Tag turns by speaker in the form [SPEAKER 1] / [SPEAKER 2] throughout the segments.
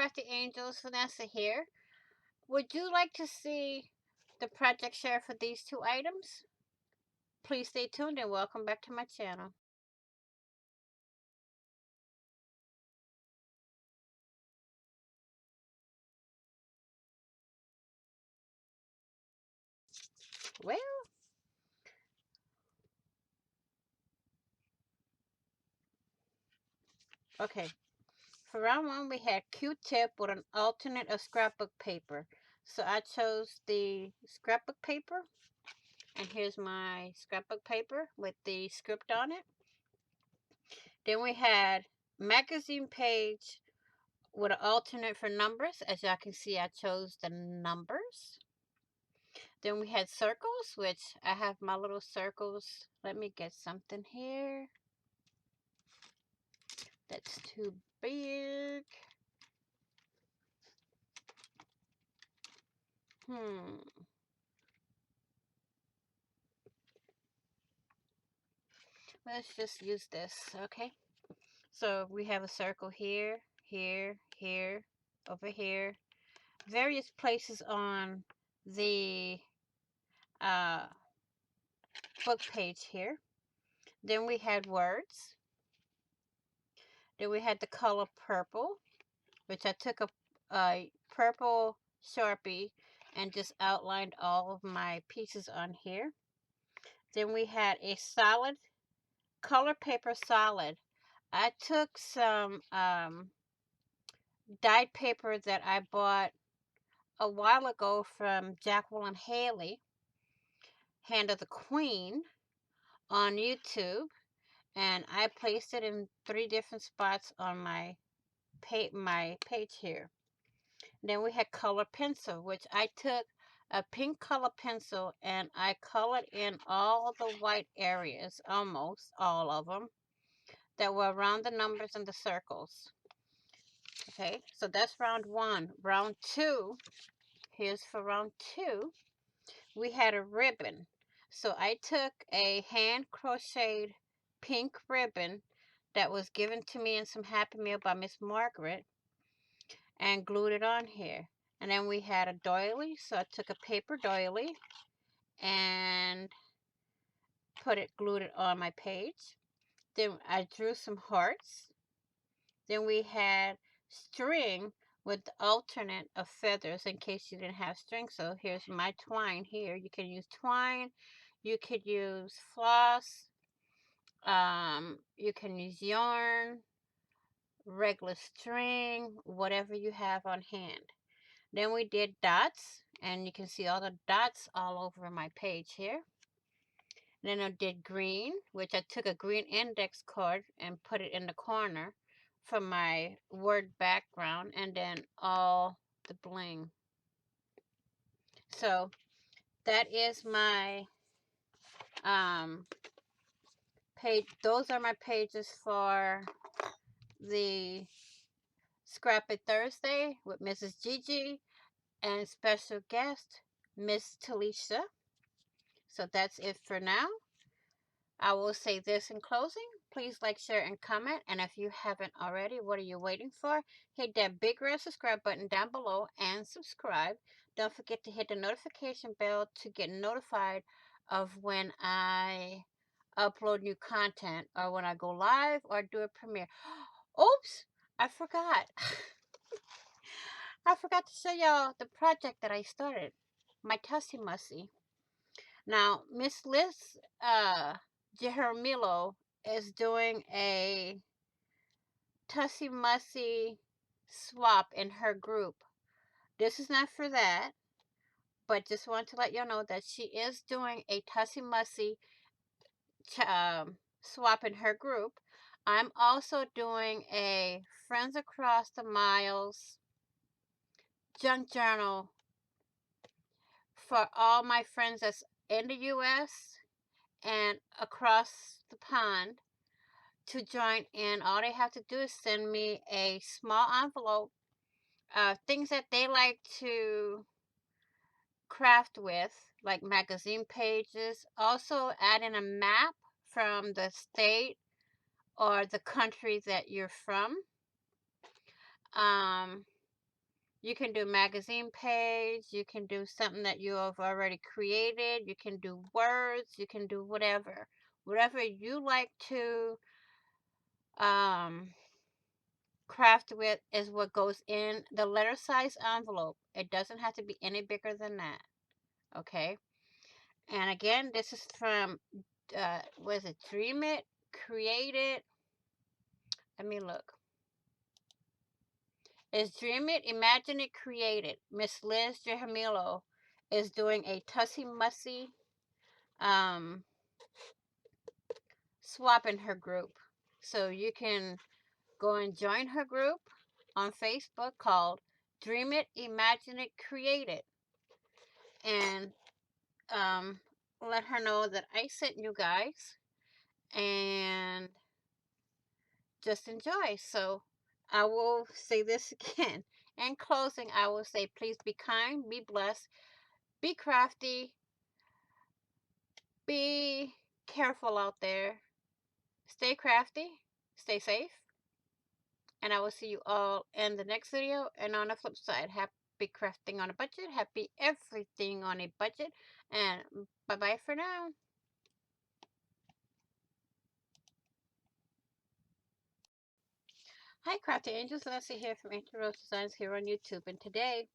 [SPEAKER 1] Crafty Angels, Vanessa here. Would you like to see the project share for these two items? Please stay tuned and welcome back to my channel. Well, okay. For round one, we had Q-tip with an alternate of scrapbook paper. So I chose the scrapbook paper, and here's my scrapbook paper with the script on it. Then we had magazine page with an alternate for numbers. As y'all can see, I chose the numbers. Then we had circles, which I have my little circles. Let me get something here that's too big. Let's just use this, okay? So we have a circle here, here, here, over here. Various places on the uh, book page here. Then we had words. Then we had the color purple, which I took a purple Sharpie and just outlined all of my pieces on here. Then we had a solid, color paper solid. I took some dyed paper that I bought a while ago from Jacqueline Haley, Hand of the Queen, on YouTube, and I placed it in 3 different spots on my page here. Then we had color pencil, which I took a pink color pencil and I colored in all the white areas, almost all of them, that were around the numbers and the circles. Okay, so that's round one. Round two, here's for round two, we had a ribbon. So I took a hand crocheted pink ribbon that was given to me in some Happy Meal by Miss Margaret and glued it on here. And then we had a doily, so I took a paper doily and glued it on my page. Then I drew some hearts. Then we had string with the alternate of feathers in case you didn't have string. So here's my twine here. You can use twine, you could use floss, you can use yarn, regular string, whatever you have on hand. Then we did dots, and you can see all the dots all over my page here. Then I did green, which I took a green index card and put it in the corner for my word background, and then all the bling. So that is my page. Those are my pages for the Scrap It Thursday with Mrs. Gigi and special guest Miss Thelisha. So that's it for now. I will say this in closing. Please like, share, and comment. And if you haven't already, what are you waiting for? Hit that big red subscribe button down below and subscribe. Don't forget to hit the notification bell to get notified of when I upload new content or when I go live or do a premiere. Oops, I forgot. I forgot to show y'all the project that I started. My Tussie Mussy. Now, Miss Liz Jaramillo is doing a Tussie Mussy swap in her group. This is not for that, but just want to let y'all know that she is doing a Tussie Mussy swap in her group. I'm also doing a Friends Across the Miles junk journal for all my friends that's in the U.S. and across the pond to join in. All they have to do is send me a small envelope, things that they like to craft with, like magazine pages. Also add in a map from the state or the country that you're from. You can do magazine page, you can do something that you have already created, you can do words, you can do whatever. Whatever you like to um, craft with is what goes in the letter size envelope. It doesn't have to be any bigger than that. Okay. And again, this is from, was it Dream It, Create It? Let me look. It's Dream It, Imagine It, Create It. Miss Liz Jahamilo is doing a Tussy Mussy um, swap in her group. So you can go and join her group on Facebook called Dream It, Imagine It, Create It. And let her know that I sent you guys and just enjoy. So I will say this again. In closing, I will say please be kind, be blessed, be crafty, be careful out there, stay crafty, stay safe, and I will see you all in the next video. And on the flip side, happy crafting on a budget, happy everything on a budget, and bye bye for now. Hi, Crafty Angels. Leslie here from Angel Rose Designs here on YouTube, and today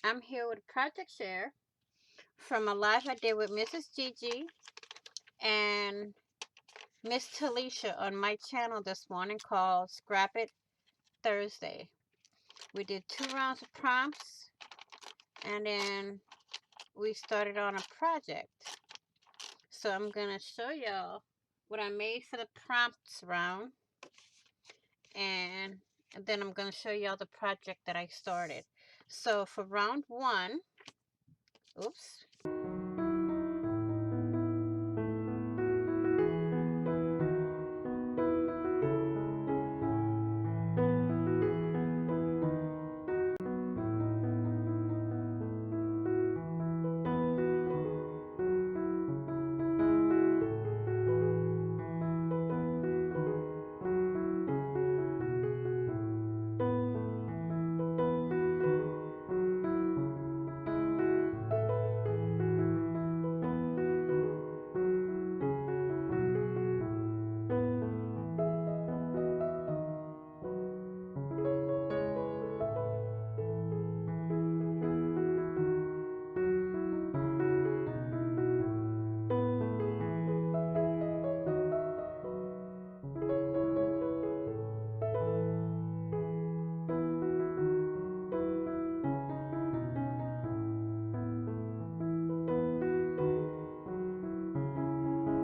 [SPEAKER 1] I'm here with a project share from a live I did with Mrs. Gigi and Miss Thelisha on my channel this morning called Scrap It Thursday. We did 2 rounds of prompts and then we started on a project. So I'm going to show y'all what I made for the prompts round, and then I'm going to show y'all the project that I started. So for round 1, oops,